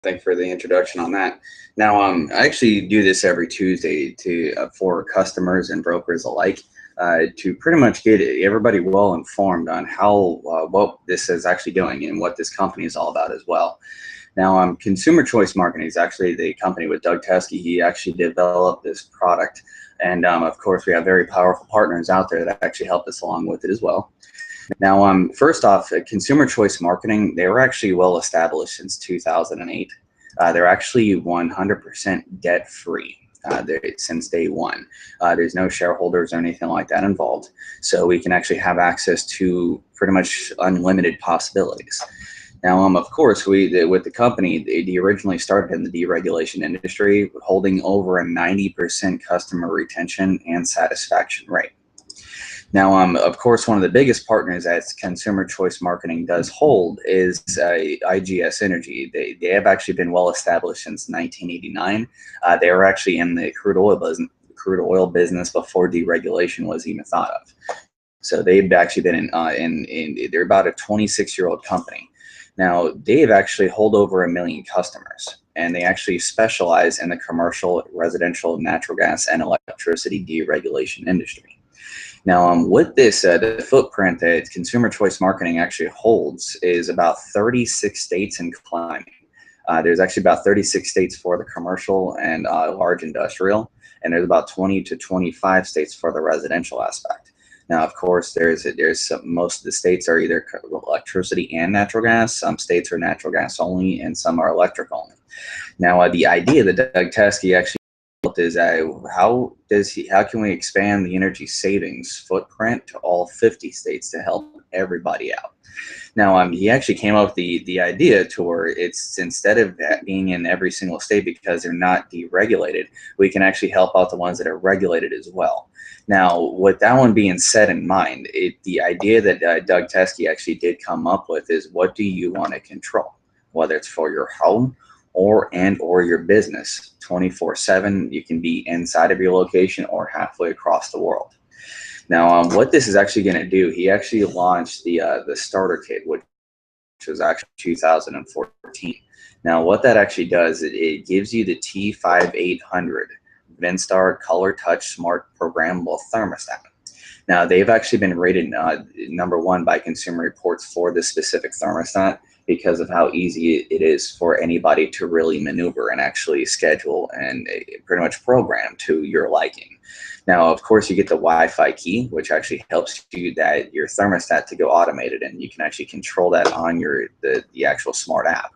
Thank you for the introduction on that. Now, I actually do this every Tuesday to for customers and brokers alike to pretty much get everybody well informed on how what this is actually doing and what this company is all about as well. Now, Consumer Choice Marketing is actually the company with Doug Teskey. He actually developed this product, and of course, we have very powerful partners out there that actually help us along with it as well. Now, first off, Consumer Choice Marketing, they were actually well established since 2008. They're actually 100% debt free since day one. There's no shareholders or anything like that involved. So we can actually have access to pretty much unlimited possibilities. Now, of course, with the company, they originally started in the deregulation industry, holding over a 90% customer retention and satisfaction rate. Now, of course, one of the biggest partners that Consumer Choice Marketing does hold is IGS Energy. They have actually been well established since 1989. They were actually in the crude oil business before deregulation was even thought of. So they've actually been they're about a 26-year-old company. Now, they've actually hold over 1 million customers, and they actually specialize in the commercial, residential, natural gas, and electricity deregulation industry. Now, with this, the footprint that Consumer Choice Marketing actually holds is about 36 states and climbing. There's actually about 36 states for the commercial and large industrial, and there's about 20 to 25 states for the residential aspect. Now, of course, most of the states are either electricity and natural gas. Some states are natural gas only, and some are electric only. Now, the idea that Doug Teskey actually is how can we expand the energy savings footprint to all 50 states to help everybody out? Now, he actually came up with the idea to where it's, instead of being in every single state because they're not deregulated, we can actually help out the ones that are regulated as well. Now, with that one being set in mind, the idea that Doug Teskey actually did come up with is, what do you want to control? Whether it's for your home or your business, 24/7. You can be inside of your location or halfway across the world. Now, what this is actually going to do, he actually launched the starter kit, which was actually 2014. Now, what that actually does, it gives you the T5800 Vinstar Color Touch Smart Programmable Thermostat. Now, they've actually been rated #1 by Consumer Reports for this specific thermostat, because of how easy it is for anybody to really maneuver and actually schedule and pretty much program to your liking. Now, of course, you get the Wi-Fi key, which actually helps your thermostat to go automated, and you can actually control that on the actual smart app.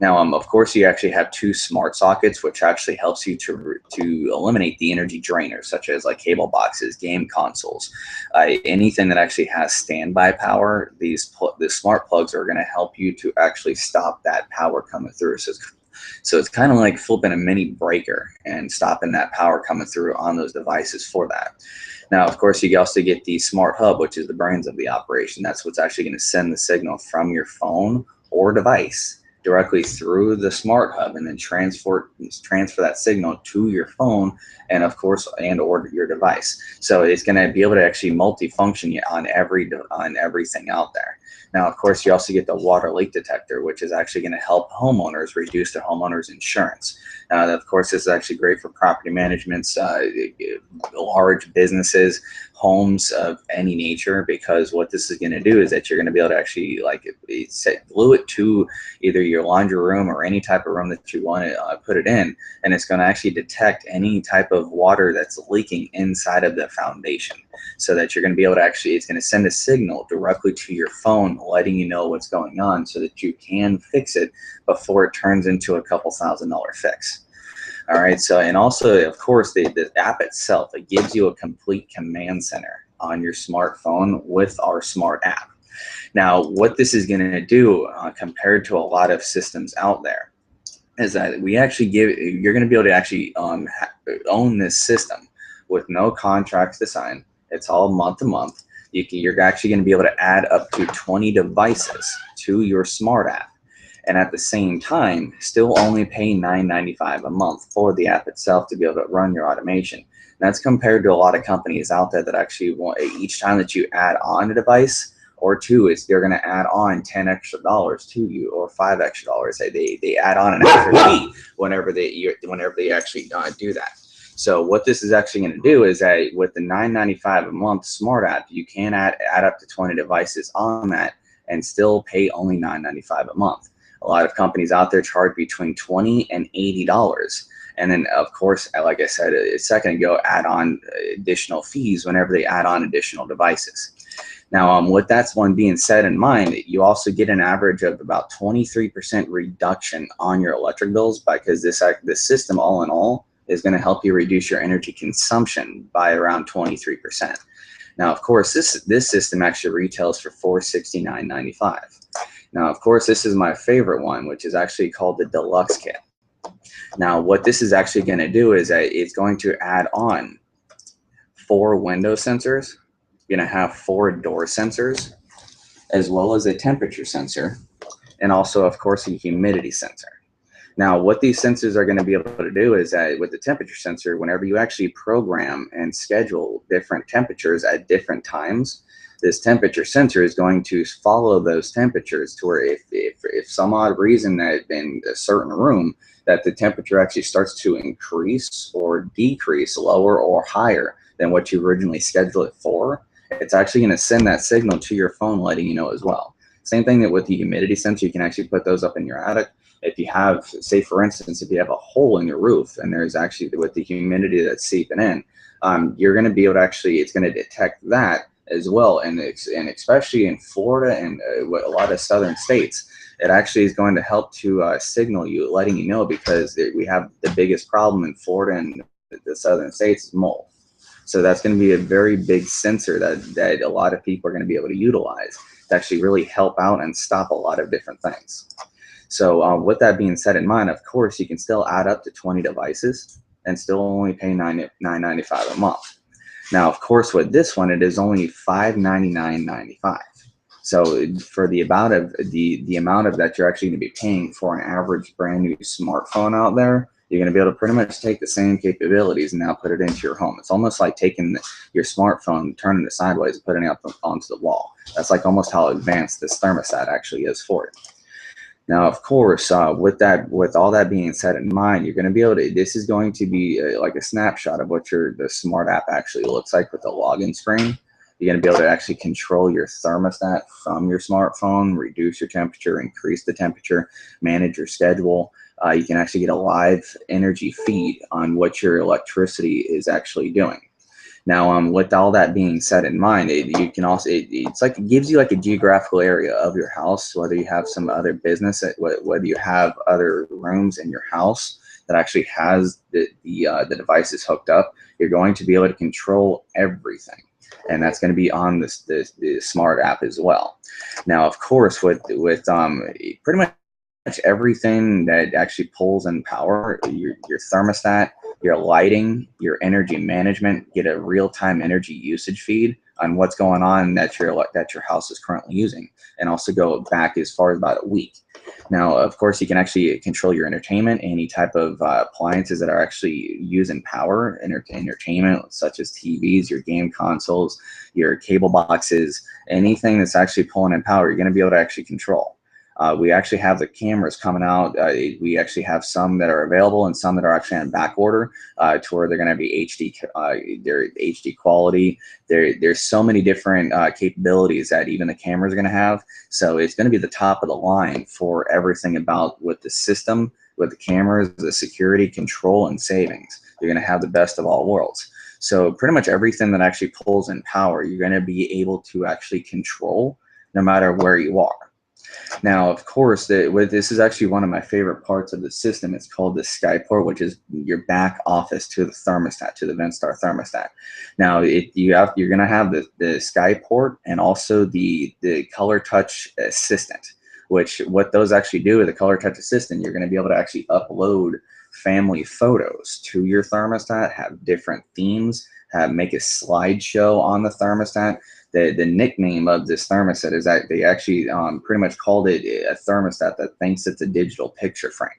Now, of course, you actually have 2 smart sockets, which actually helps you to eliminate the energy drainers, such as like cable boxes, game consoles, anything that actually has standby power. The smart plugs are going to help you to actually stop that power coming through. So it's kind of like flipping a mini breaker and stopping that power coming through on those devices for that. Now, of course, you also get the smart hub, which is the brains of the operation. That's what's actually going to send the signal from your phone or device directly through the smart hub, and then transfer that signal to your phone, and of course, or your device. So it's going to be able to actually multifunction on everything out there. Now, of course, you also get the water leak detector, which is actually going to help homeowners reduce their homeowners insurance. Now, of course, this is actually great for property managements, large businesses, homes of any nature, because what this is going to do is that you're going to be able to actually glue it to either your laundry room or any type of room that you want to put it in, and it's going to actually detect any type of water that's leaking inside of the foundation, so that you're going to be able to it's going to send a signal directly to your phone, letting you know what's going on, so that you can fix it before it turns into a couple $1,000 fix. All right, so, and also, of course, the app itself, it gives you a complete command center on your smartphone with our smart app. Now, what this is going to do compared to a lot of systems out there is that you're going to be able to actually own this system with no contracts to sign. It's all month to month. You're actually going to be able to add up to 20 devices to your smart app, and at the same time, still only pay $9.95 a month for the app itself to be able to run your automation. And that's compared to a lot of companies out there that actually want, each time that you add on a device, Or two, is they're going to add on $10 extra to you, or $5 extra. They add on an extra fee whenever they actually do that. So what this is actually going to do is that with the $9.95 a month smart app, you can add up to 20 devices on that and still pay only $9.95 a month. A lot of companies out there charge between $20 and $80. And then, of course, like I said a second ago, add on additional fees whenever they add on additional devices. Now, with that one being said in mind, you also get an average of about 23% reduction on your electric bills, because this system, all in all, is going to help you reduce your energy consumption by around 23%. Now, of course, this system actually retails for $469.95. Now, of course, this is my favorite one, which is actually called the Deluxe Kit. Now, what this is actually going to do is that it's going to add on 4 window sensors. You're going to have 4 door sensors, as well as a temperature sensor, and also, of course, a humidity sensor. Now, what these sensors are going to be able to do is that with the temperature sensor, whenever you actually program and schedule different temperatures at different times, this temperature sensor is going to follow those temperatures to where if some odd reason that in a certain room that the temperature actually starts to increase or decrease, lower or higher than what you originally scheduled it for, it's actually going to send that signal to your phone letting you know as well. Same thing that with the humidity sensor, you can actually put those up in your attic. If you have, say for instance, if you have a hole in your roof and there's actually, with the humidity that's seeping in, you're going to be able to actually, it's going to detect that as well. And especially in Florida and a lot of southern states, it actually is going to help to signal you, letting you know, because we have the biggest problem in Florida and the southern states is mold. So that's going to be a very big sensor that a lot of people are going to be able to utilize to actually really help out and stop a lot of different things. So with that being said in mind, of course, you can still add up to 20 devices and still only pay $9.95 a month. Now, of course, with this one, it is only $599.95. So for the amount of that you're actually going to be paying for an average brand new smartphone out there, you're going to be able to pretty much take the same capabilities and now put it into your home. It's almost like taking your smartphone, turning it sideways, and putting it up onto the wall. That's like almost how advanced this thermostat actually is for it. Now, of course, with all that being said in mind, you're going to be able to, this is going to be like a snapshot of what the smart app actually looks like with the login screen. You're going to be able to actually control your thermostat from your smartphone, reduce your temperature, increase the temperature, manage your schedule. You can actually get a live energy feed on what your electricity is actually doing. Now, with all that being said in mind, you can also, it's like it gives you like a geographical area of your house, whether you have some other business, whether you have other rooms in your house that actually has the devices hooked up. You're going to be able to control everything, and that's going to be on the smart app as well. Now, of course, with pretty much everything that actually pulls in power, your thermostat, your lighting, your energy management, get a real-time energy usage feed on what's going on that your house is currently using, and also go back as far as about a week. Now, of course, you can actually control your entertainment, any type of appliances that are actually using power, entertainment, such as TVs, your game consoles, your cable boxes, anything that's actually pulling in power, you're going to be able to actually control. We actually have the cameras coming out. We actually have some that are available and some that are actually on back order to where they're going to be HD, they're HD quality. There's so many different capabilities that even the cameras are going to have. So it's going to be the top of the line for everything about with the system, with the cameras, the security, control, and savings. You're going to have the best of all worlds. So pretty much everything that actually pulls in power, you're going to be able to actually control no matter where you are. Now, of course, this is actually one of my favorite parts of the system. It's called the Skyport, which is your back office to the thermostat, to the Ventstar thermostat. Now, you're going to have the Skyport and also the Color Touch Assistant, which what those actually do with the Color Touch Assistant, you're going to be able to actually upload family photos to your thermostat, have different themes, make a slideshow on the thermostat. The nickname of this thermostat is that they actually pretty much called it a thermostat that thinks it's a digital picture frame.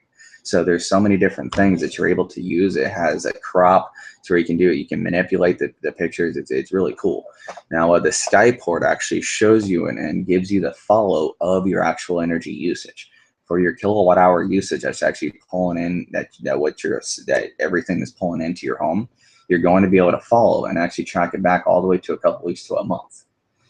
So there's so many different things that you're able to use. It has a crop to where you can do it. You can manipulate the pictures. It's really cool. Now the Skyport actually shows you and gives you the follow of your actual energy usage. For your kilowatt hour usage, that's actually pulling in that everything is pulling into your home. You're going to be able to follow and actually track it back all the way to a couple weeks to a month.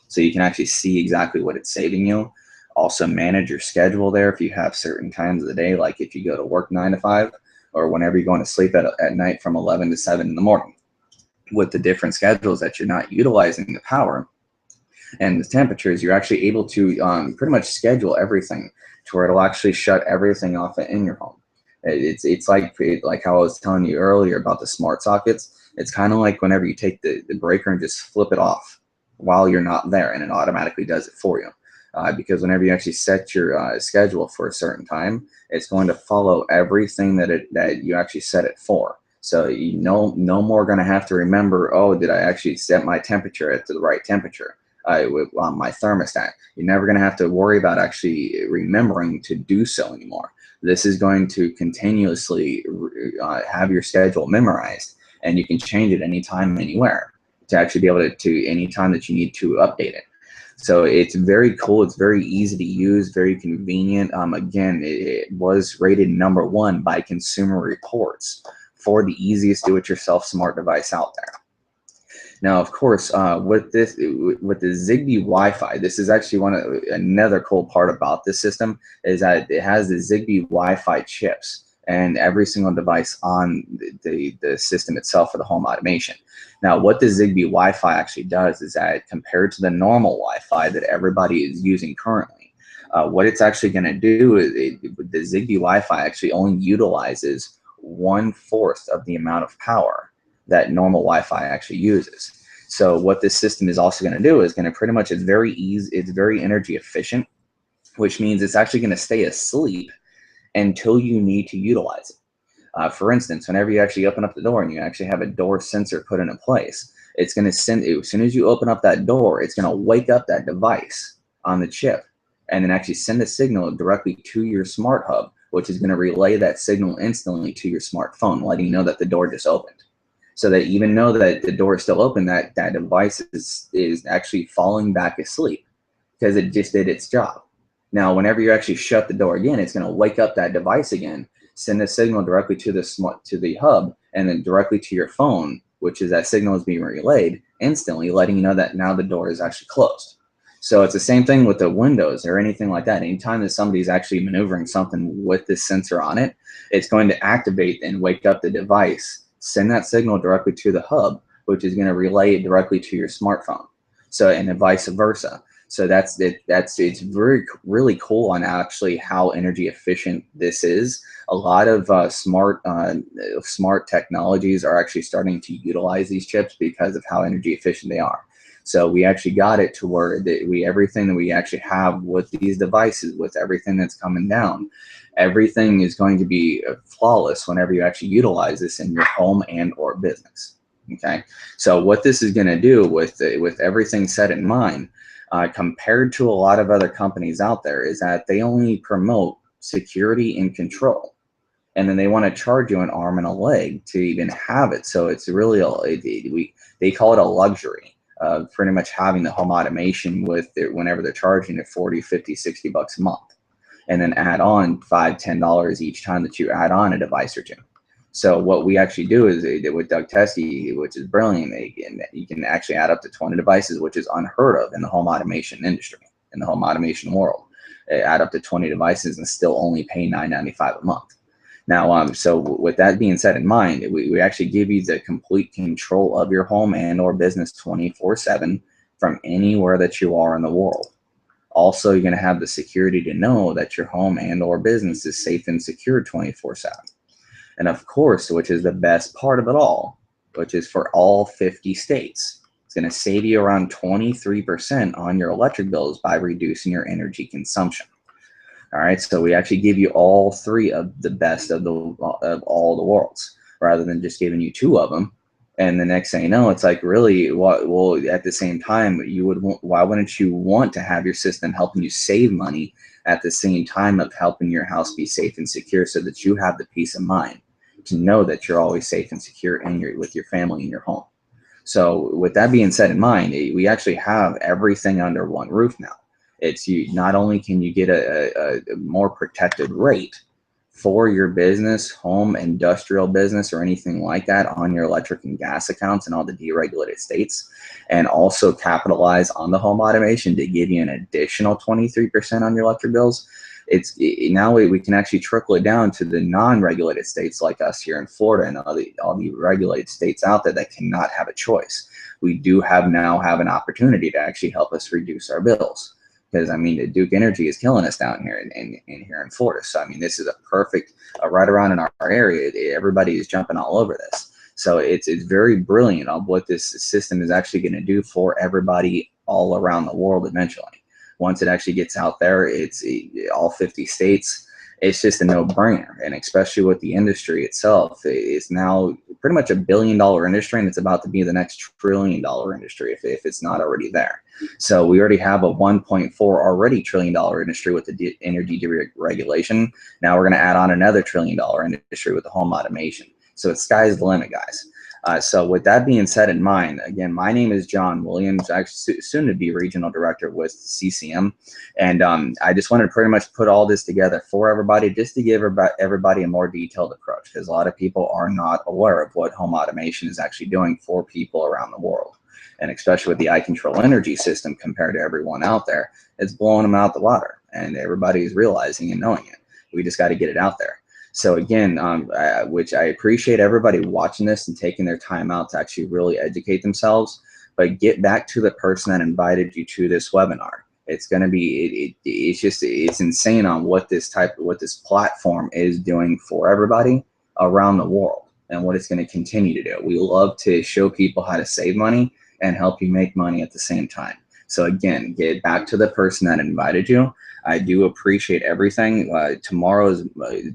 So you can actually see exactly what it's saving you. Also manage your schedule there if you have certain times of the day, like if you go to work 9 to 5 or whenever you're going to sleep at night from 11 to 7 in the morning. With the different schedules that you're not utilizing the power and the temperatures, you're actually able to pretty much schedule everything to where it'll actually shut everything off in your home. It's like how I was telling you earlier about the smart sockets. It's kind of like whenever you take the breaker and just flip it off while you're not there, and it automatically does it for you. Because whenever you actually set your schedule for a certain time, it's going to follow everything that you actually set it for. So you no more going to have to remember, oh, did I actually set my temperature at the right temperature with my thermostat? You're never going to have to worry about actually remembering to do so anymore. This is going to continuously have your schedule memorized, and you can change it anytime, anywhere to actually be able to anytime that you need to update it. So it's very cool. It's very easy to use, very convenient. Again, it was rated #1 by Consumer Reports for the easiest do-it-yourself smart device out there. Now, of course, with the Zigbee Wi-Fi, this is actually another cool part about this system is that it has the Zigbee Wi-Fi chips and every single device on the system itself for the home automation. Now, what the Zigbee Wi-Fi actually does is that compared to the normal Wi-Fi that everybody is using currently, what it's actually going to do is the Zigbee Wi-Fi actually only utilizes 1/4 of the amount of power that normal Wi-Fi actually uses. So what this system is also going to do is going to pretty much, it's very easy, it's very energy efficient, which means it's actually going to stay asleep until you need to utilize it. For instance, whenever you actually open up the door and you actually have a door sensor put into place, it's going to send, as soon as you open up that door, it's going to wake up that device on the chip and then actually send a signal directly to your smart hub, which is going to relay that signal instantly to your smartphone, letting you know that the door just opened. So that even though that the door is still open, that device is actually falling back asleep because it just did its job. Now, whenever you actually shut the door again, it's going to wake up that device again, send a signal directly to the hub, and then directly to your phone, which is that signal is being relayed instantly, letting you know that now the door is actually closed. So it's the same thing with the windows or anything like that. Anytime that somebody's actually maneuvering something with this sensor on it, it's going to activate and wake up the device, send that signal directly to the hub, which is going to relay it directly to your smartphone. So, and then vice versa. So that's it. It's really cool on actually how energy efficient this is. A lot of smart technologies are actually starting to utilize these chips because of how energy efficient they are. So we actually got it to where everything that we actually have with these devices, with everything that's coming down, everything is going to be flawless whenever you actually utilize this in your home and or business. Okay, so what this is going to do with everything set in mind, compared to a lot of other companies out there, is that they only promote security and control, and then they want to charge you an arm and a leg to even have it. So it's really they call it a luxury. Pretty much having the home automation whenever they're charging it 40, 50, 60 bucks a month, and then add on $5, $10 each time that you add on a device or two. So what we actually do is with Doug Teskey, which is brilliant, you can actually add up to 20 devices, which is unheard of in the home automation industry, in the home automation world. Add up to 20 devices and still only pay $9.95 a month. Now, so with that being said in mind, we actually give you the complete control of your home and or business 24/7 from anywhere that you are in the world. Also, you're going to have the security to know that your home and or business is safe and secure 24/7. And of course, which is the best part of it all, which is for all 50 states. It's going to save you around 23% on your electric bills by reducing your energy consumption. All right, so we actually give you all three of the best of all the worlds, rather than just giving you two of them. And the next thing you know, it's like, really, what? Well, at the same time, why wouldn't you want to have your system helping you save money at the same time of helping your house be safe and secure, so that you have the peace of mind to know that you're always safe and secure with your family in your home. So with that being said in mind, we actually have everything under one roof now. It's you. Not only can you get a more protected rate for your business, home, industrial business, or anything like that on your electric and gas accounts in all the deregulated states, and also capitalize on the home automation to give you an additional 23% on your electric bills. Now we can actually trickle it down to the non-regulated states like us here in Florida, and all the regulated states out there that cannot have a choice. We do now have an opportunity to actually help us reduce our bills. Because, I mean, the Duke Energy is killing us down here in here in Florida. So, I mean, this is a perfect, right around in our area, everybody is jumping all over this. So it's very brilliant on what this system is actually going to do for everybody all around the world eventually. Once it actually gets out there, it's all 50 states. It's just a no-brainer. And especially with the industry itself, it's now pretty much $1 billion industry, and it's about to be the next $1 trillion industry if it's not already there. So we already have a 1.4 already $1 trillion industry with the energy deregulation. Now we're going to add on another $1 trillion industry with the home automation. So it's sky's the limit, guys. So with that being said in mind, again, my name is John Williams, actually soon to be regional director with CCM. And I just wanted to pretty much put all this together for everybody, just to give everybody a more detailed approach, because a lot of people are not aware of what home automation is actually doing for people around the world. And especially with the iControl energy system compared to everyone out there, it's blowing them out the water, and everybody's realizing and knowing it. We just got to get it out there. So again, which I appreciate everybody watching this and taking their time out to actually really educate themselves, but get back to the person that invited you to this webinar. It's going to be, it's insane on what this platform is doing for everybody around the world and what it's going to continue to do. We love to show people how to save money and help you make money at the same time. So again, get back to the person that invited you. I do appreciate everything. Tomorrow is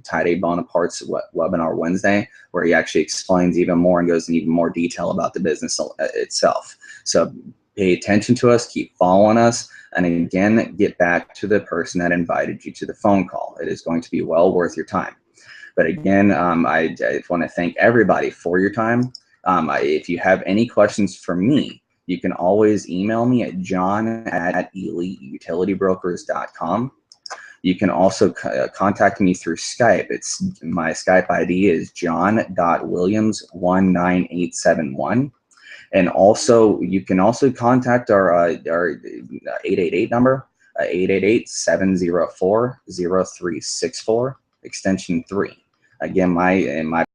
Tide Bonaparte's webinar Wednesday, where he actually explains even more and goes in even more detail about the business itself. So pay attention to us, keep following us, and again, get back to the person that invited you to the phone call. It is going to be well worth your time. But again, I just want to thank everybody for your time. If you have any questions for me, you can always email me at john@eliteutilitybrokers.com. You can also contact me through Skype. My Skype ID is john.williams19871. And also, you can also contact our 888 number, 888-704-0364, extension 3. Again, my